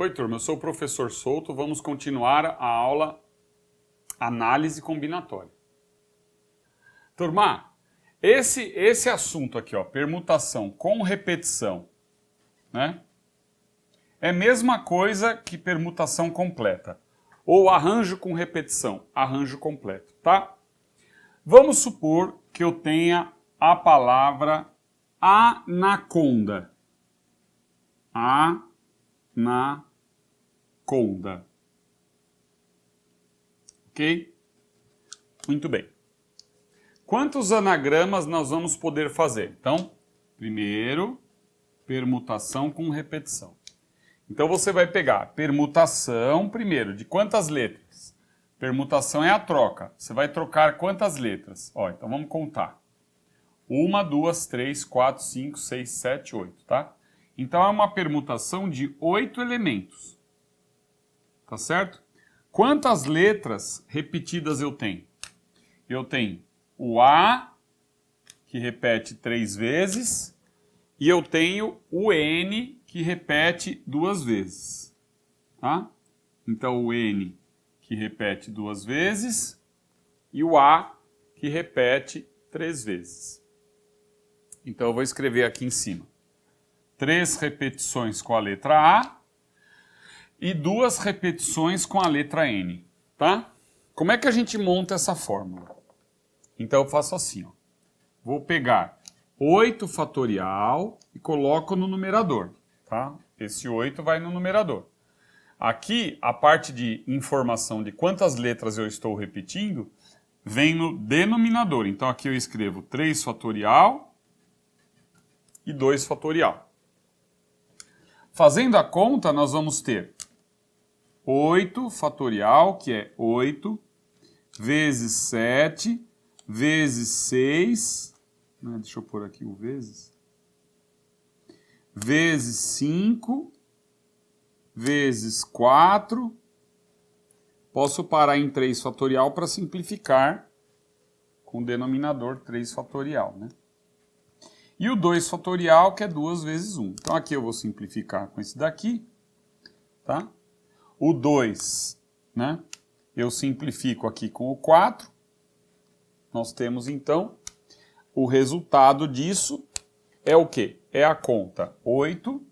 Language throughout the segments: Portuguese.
Oi, turma, eu sou o professor Souto, vamos continuar a aula Análise Combinatória. Turma, esse assunto aqui, ó, permutação com repetição, né? É a mesma coisa que permutação completa, ou arranjo com repetição, arranjo completo, tá? Vamos supor que eu tenha a palavra anaconda. Anaconda. Ok? Muito bem. Quantos anagramas nós vamos poder fazer? Então, primeiro, permutação com repetição. Então você vai pegar permutação primeiro, de quantas letras? Permutação é a troca. Você vai trocar quantas letras? Ó, então vamos contar. 1, 2, 3, 4, 5, 6, 7, 8, tá? Então é uma permutação de 8 elementos. Tá certo? Quantas letras repetidas eu tenho? Eu tenho o A, que repete 3 vezes, e eu tenho o N, que repete 2 vezes. Tá? Então o N, que repete 2 vezes, e o A, que repete 3 vezes. Então eu vou escrever aqui em cima. 3 repetições com a letra A e 2 repetições com a letra N, tá? Como é que a gente monta essa fórmula? Então eu faço assim, ó. Vou pegar 8 fatorial e coloco no numerador, tá? Esse 8 vai no numerador. Aqui, a parte de informação de quantas letras eu estou repetindo vem no denominador. Então aqui eu escrevo 3 fatorial e 2 fatorial. Fazendo a conta, nós vamos ter 8 fatorial, que é 8, vezes 7, vezes 6, né, deixa eu pôr aqui o vezes 5, vezes 4, posso parar em 3 fatorial para simplificar com o denominador 3 fatorial, né? E o 2 fatorial, que é 2 vezes 1. Então aqui eu vou simplificar com esse daqui, tá? O 2, né? Eu simplifico aqui com o 4. Nós temos, então, o resultado disso é o quê? É a conta 8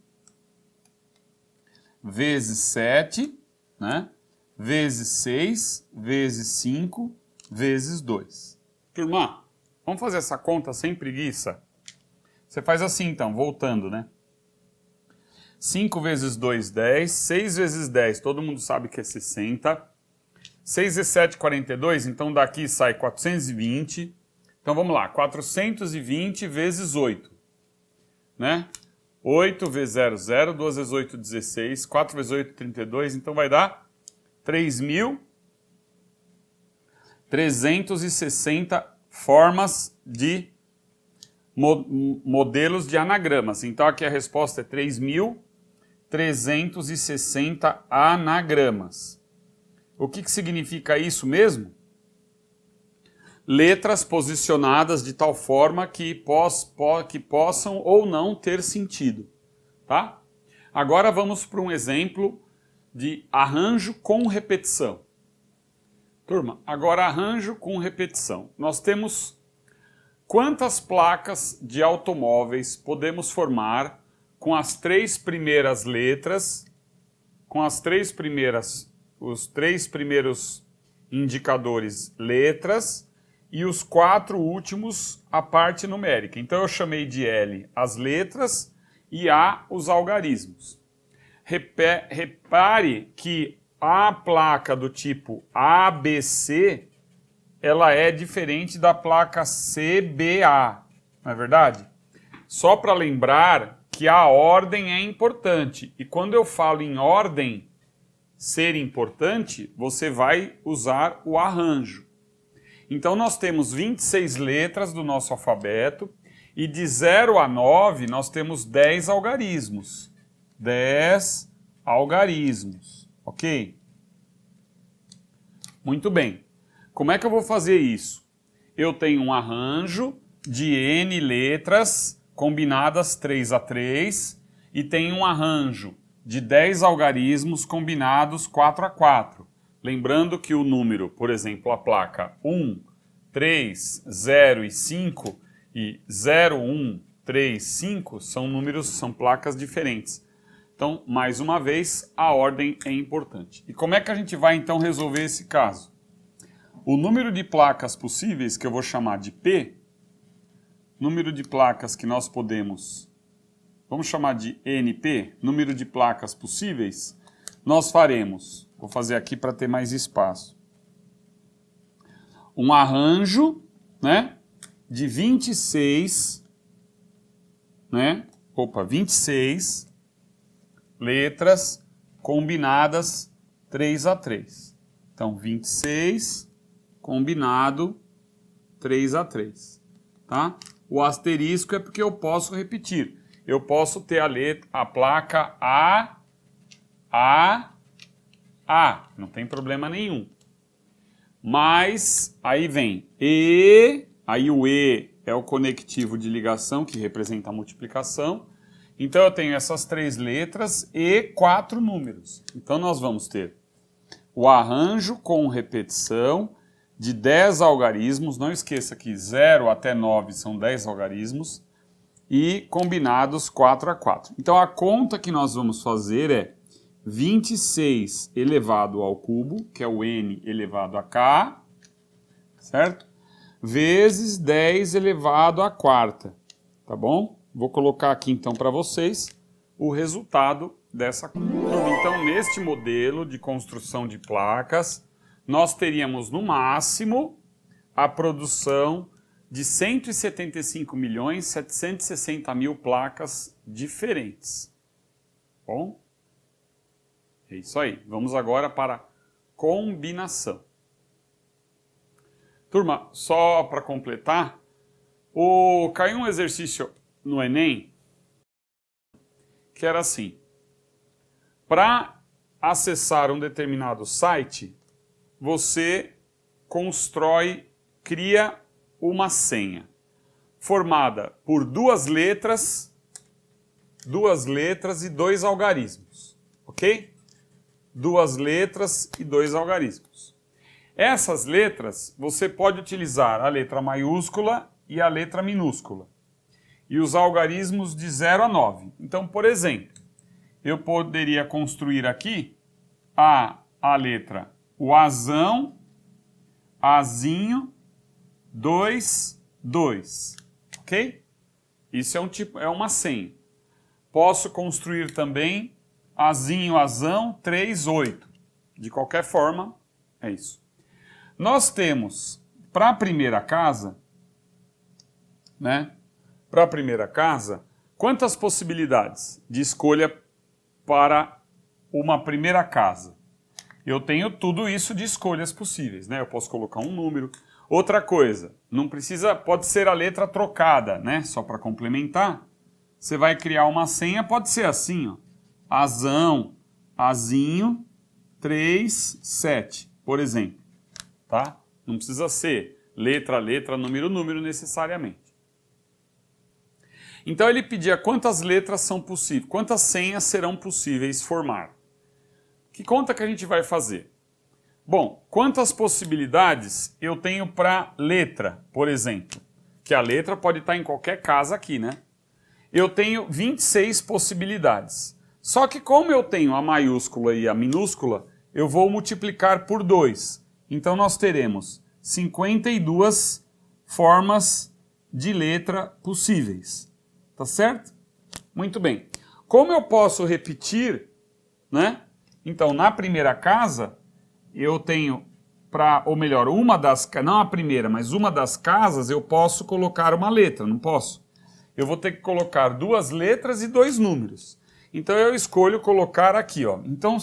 vezes 7, né? Vezes 6, vezes 5, vezes 2. Turma, vamos fazer essa conta sem preguiça? Você faz assim, então, voltando, né? 5 vezes 2, 10. 6 vezes 10, todo mundo sabe que é 60. 6 vezes 7, 42. Então, daqui sai 420. Então, vamos lá. 420 vezes 8. Né? 8 vezes 0, 0. 2 vezes 8, 16. 4 vezes 8, 32. Então, vai dar 3.360 formas de modelos de anagramas. Então, aqui a resposta é 3.360 anagramas. O que significa isso mesmo? Letras posicionadas de tal forma que possam ou não ter sentido. Tá? Agora vamos para um exemplo de arranjo com repetição. Turma, agora arranjo com repetição. Nós temos quantas placas de automóveis podemos formar com as 3 primeiras letras, com os 3 primeiros indicadores letras e os 4 últimos a parte numérica. Então eu chamei de L as letras e A os algarismos. Repare que a placa do tipo ABC ela é diferente da placa CBA, não é verdade? Só para lembrar que a ordem é importante. E quando eu falo em ordem ser importante, você vai usar o arranjo. Então nós temos 26 letras do nosso alfabeto e de 0 a 9 nós temos 10 algarismos. 10 algarismos, ok? Muito bem. Como é que eu vou fazer isso? Eu tenho um arranjo de N letras combinadas 3 a 3 e tenho um arranjo de 10 algarismos combinados 4 a 4. Lembrando que o número, por exemplo, a placa 1, 3, 0 e 5 e 0, 1, 3, 5 são placas diferentes. Então, mais uma vez, a ordem é importante. E como é que a gente vai então resolver esse caso? O número de placas possíveis, que eu vou chamar de P, número de placas que nós podemos, vamos chamar de NP, número de placas possíveis, nós faremos, vou fazer aqui para ter mais espaço, um arranjo, né, de 26, 26 letras combinadas 3 a 3. Então, 26 combinado 3 a 3, tá? O asterisco é porque eu posso repetir. Eu posso ter a placa A, não tem problema nenhum. Mas aí vem E, aí o E é o conectivo de ligação que representa a multiplicação. Então eu tenho essas 3 letras e 4 números. Então nós vamos ter o arranjo com repetição de 10 algarismos. Não esqueça que 0 até 9 são 10 algarismos. E combinados 4 a 4. Então a conta que nós vamos fazer é 26 elevado ao cubo, que é o n elevado a k, certo? Vezes 10 elevado à quarta, tá bom? Vou colocar aqui então para vocês o resultado dessa conta. Então, neste modelo de construção de placas, nós teríamos no máximo a produção de 175.760.000 placas diferentes. Bom? É isso aí. Vamos agora para a combinação. Turma, só para completar, caiu um exercício no Enem que era assim: para acessar um determinado site, você cria uma senha formada por 2 letras e 2 algarismos, ok? 2 letras e 2 algarismos. Essas letras, você pode utilizar a letra maiúscula e a letra minúscula. E os algarismos de 0 a 9. Então, por exemplo, eu poderia construir aqui a letra, o azão, azinho, 2, 2. Ok? Isso é uma senha. Posso construir também azinho, azão, 3, 8. De qualquer forma, é isso. Nós temos, para a primeira casa, Para a primeira casa, quantas possibilidades de escolha para uma primeira casa? Eu tenho tudo isso de escolhas possíveis, Eu posso colocar um número. Outra coisa, não precisa, pode ser a letra trocada, Só para complementar, você vai criar uma senha, pode ser assim, ó. Azão, azinho, 3, 7, por exemplo, tá? Não precisa ser letra, letra, número, número necessariamente. Então ele pedia quantas letras são possíveis, quantas senhas serão possíveis formar. Que conta que a gente vai fazer? Bom, quantas possibilidades eu tenho para letra, por exemplo? Que a letra pode estar em qualquer casa aqui, Eu tenho 26 possibilidades. Só que como eu tenho a maiúscula e a minúscula, eu vou multiplicar por 2. Então nós teremos 52 formas de letra possíveis. Tá certo? Muito bem. Como eu posso repetir, Então, na primeira casa, eu tenho não a primeira, mas uma das casas, eu posso colocar uma letra, não posso? Eu vou ter que colocar 2 letras e 2 números. Então, eu escolho colocar aqui, ó. Então,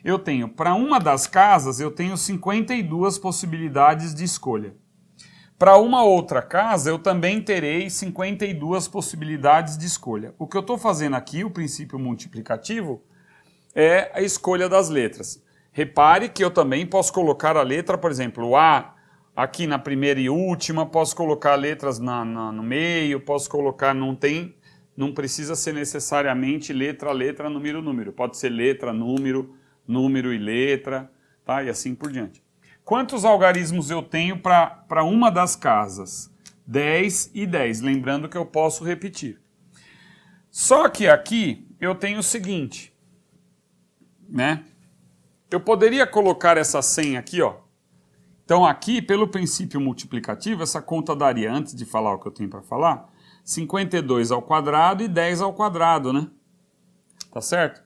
eu tenho, para uma das casas, eu tenho 52 possibilidades de escolha. Para uma outra casa, eu também terei 52 possibilidades de escolha. O que eu estou fazendo aqui, o princípio multiplicativo, é a escolha das letras. Repare que eu também posso colocar a letra, por exemplo, o A aqui na primeira e última, posso colocar letras no meio, posso colocar, não tem não precisa ser necessariamente letra a letra, número, número. Pode ser letra, número, número e letra, tá? E assim por diante. Quantos algarismos eu tenho para uma das casas? 10 e 10. Lembrando que eu posso repetir. Só que aqui eu tenho o seguinte, né? Eu poderia colocar essa 100 aqui, ó. Então aqui, pelo princípio multiplicativo, essa conta daria, antes de falar o que eu tenho para falar, 52 ao quadrado e 10 ao quadrado, né? Tá certo?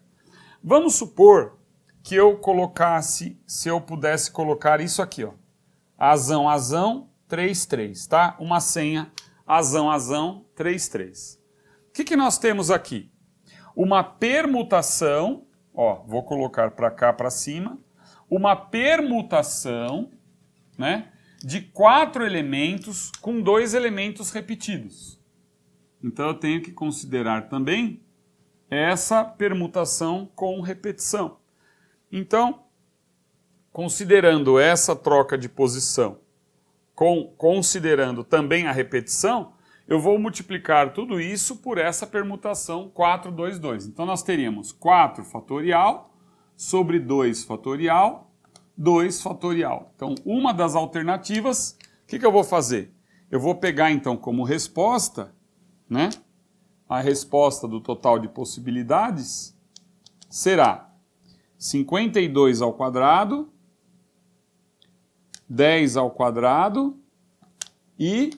Vamos supor que eu colocasse, se eu pudesse colocar isso aqui, ó. Azão, azão, 3, 3, tá? Uma senha, azão, azão, 3, 3. O que nós temos aqui? Uma permutação, ó, vou colocar para cá, para cima, uma permutação, né, de 4 elementos com 2 elementos repetidos. Então eu tenho que considerar também essa permutação com repetição. Então, considerando essa troca de posição, considerando também a repetição, eu vou multiplicar tudo isso por essa permutação 4, 2, 2. Então nós teríamos 4 fatorial sobre 2 fatorial, 2 fatorial. Então, uma das alternativas, o que eu vou fazer? Eu vou pegar, então, como resposta, né? A resposta do total de possibilidades será 52 ao quadrado, 10 ao quadrado e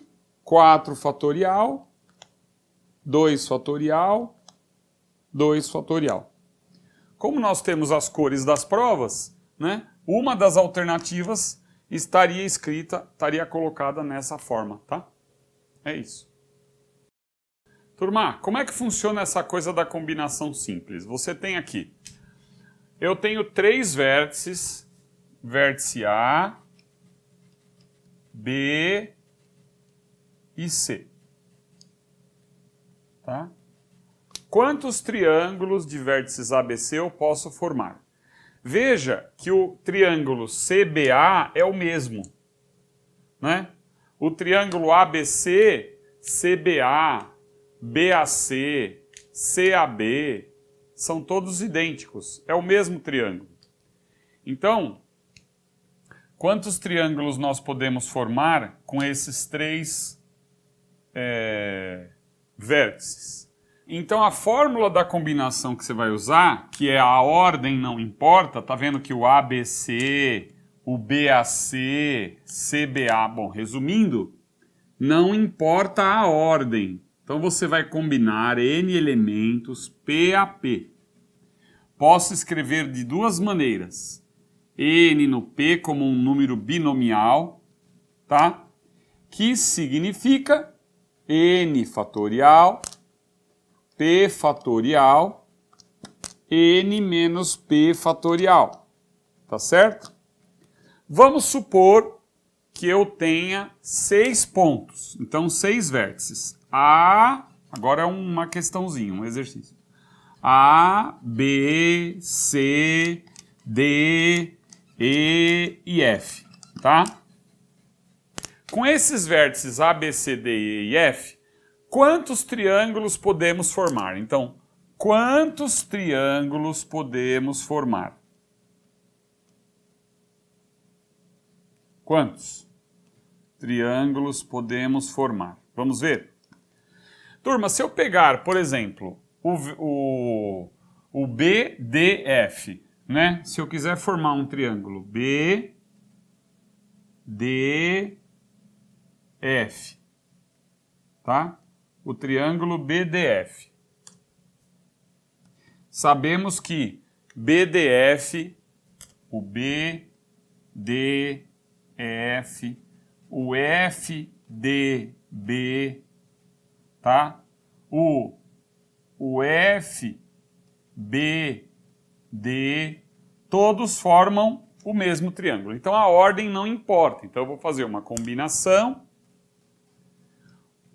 4 fatorial, 2 fatorial, 2 fatorial. Como nós temos as cores das provas, né? Uma das alternativas estaria colocada nessa forma, tá? É isso. Turma, como é que funciona essa coisa da combinação simples? Você tem aqui, eu tenho 3 vértices, vértice A, B e C. Tá? Quantos triângulos de vértices ABC eu posso formar? Veja que o triângulo CBA é o mesmo, né? O triângulo ABC, CBA, BAC, CAB, são todos idênticos, é o mesmo triângulo. Então, quantos triângulos nós podemos formar com esses 3 vértices? Então a fórmula da combinação que você vai usar, que é a ordem não importa, tá vendo que o ABC, o BAC, CBA, bom, resumindo, não importa a ordem. Então você vai combinar N elementos P a P. Posso escrever de duas maneiras. N no P como um número binomial, tá? Que significa N fatorial, P fatorial, N menos P fatorial. Tá certo? Vamos supor que eu tenha 6 pontos. Então, 6 vértices. Agora é uma questãozinha, um exercício. A, B, C, D, E e F, tá? Com esses vértices A, B, C, D, E e F, quantos triângulos podemos formar? Então, quantos triângulos podemos formar? Quantos triângulos podemos formar? Vamos ver? Turma, se eu pegar, por exemplo, o BDF, né? Se eu quiser formar um triângulo BDF, tá? O triângulo BDF. Sabemos que BDF, o BDF, o FDB, tá? O FBD, todos formam o mesmo triângulo. Então a ordem não importa. Então eu vou fazer uma combinação.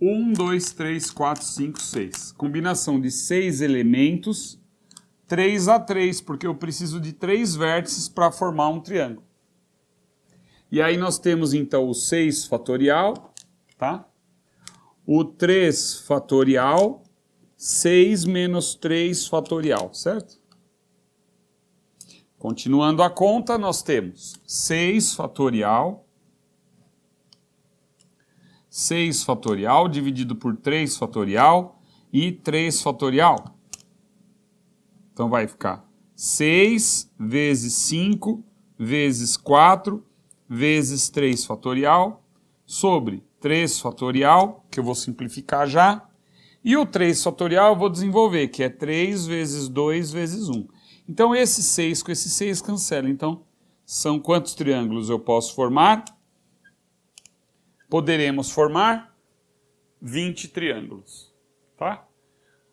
1, 2, 3, 4, 5, 6. Combinação de 6 elementos, 3 a 3, porque eu preciso de 3 vértices para formar um triângulo. E aí nós temos então o 6 fatorial, tá? O 3 fatorial 6 menos 3 fatorial, certo? Continuando a conta, nós temos 6 fatorial dividido por 3 fatorial e 3 fatorial. Então vai ficar 6 vezes 5 vezes 4 vezes 3 fatorial sobre 3 fatorial, que eu vou simplificar já, e o 3 fatorial eu vou desenvolver, que é 3 vezes 2 vezes 1. Então esse 6 com esse 6 cancela. Então são quantos triângulos eu posso formar? Poderemos formar 20 triângulos, tá?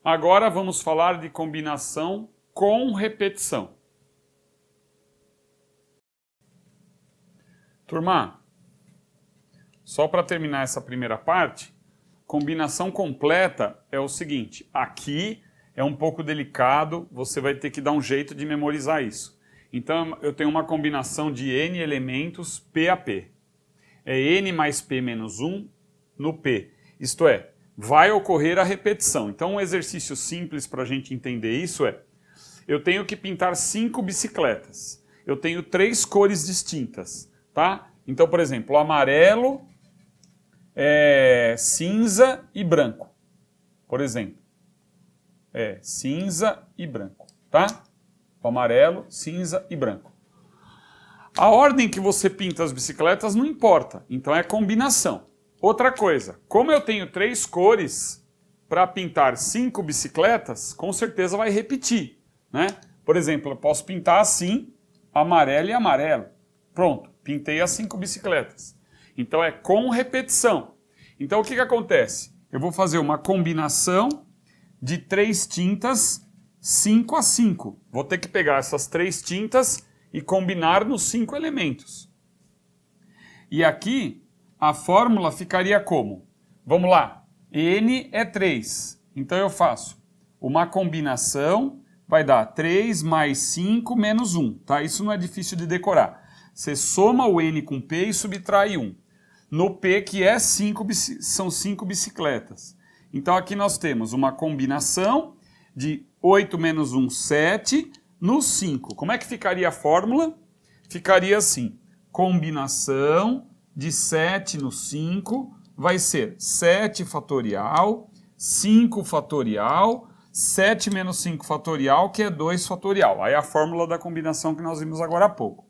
Agora vamos falar de combinação com repetição. Turma, só para terminar essa primeira parte, combinação completa é o seguinte, aqui é um pouco delicado, você vai ter que dar um jeito de memorizar isso. Então eu tenho uma combinação de n elementos P a P. É n mais P menos 1 no P. Isto é, vai ocorrer a repetição. Então um exercício simples para a gente entender isso é, eu tenho que pintar 5 bicicletas. Eu tenho 3 cores distintas, tá? Então, por exemplo, amarelo, cinza e branco. Por exemplo, cinza e branco, tá? O amarelo, cinza e branco. A ordem que você pinta as bicicletas não importa, então é combinação. Outra coisa, como eu tenho 3 cores para pintar 5 bicicletas, com certeza vai repetir, né? Por exemplo, eu posso pintar assim, amarelo e amarelo. Pronto, pintei as 5 bicicletas. Então é com repetição. Então o que acontece? Eu vou fazer uma combinação de 3 tintas 5 a 5. Vou ter que pegar essas 3 tintas e combinar nos 5 elementos. E aqui a fórmula ficaria como? Vamos lá, n é 3. Então eu faço uma combinação, vai dar 3 mais 5 menos 1. Tá? Isso não é difícil de decorar. Você soma o n com p e subtrai 1. No p, que é são 5 bicicletas. Então aqui nós temos uma combinação de 8 menos 1, 7, no 5. Como é que ficaria a fórmula? Ficaria assim, combinação de 7 no 5 vai ser 7 fatorial, 5 fatorial, 7 menos 5 fatorial, que é 2 fatorial. Aí a fórmula da combinação que nós vimos agora há pouco.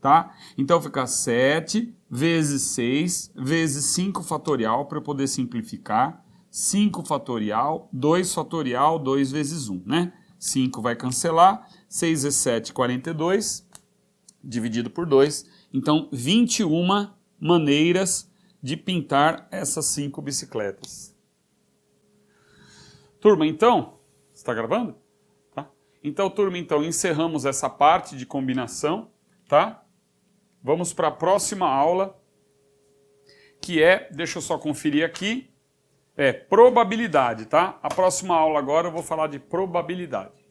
Tá? Então fica 7 vezes 6 vezes 5 fatorial, para eu poder simplificar. 5 fatorial, 2 fatorial, 2 vezes 1, né? 5 vai cancelar, 6 vezes 7, 42, dividido por 2. Então, 21 maneiras de pintar essas 5 bicicletas. Turma, então, está gravando? Tá? Então, turma, encerramos essa parte de combinação, tá? Vamos para a próxima aula, que deixa eu só conferir aqui, probabilidade, tá? A próxima aula agora eu vou falar de probabilidade.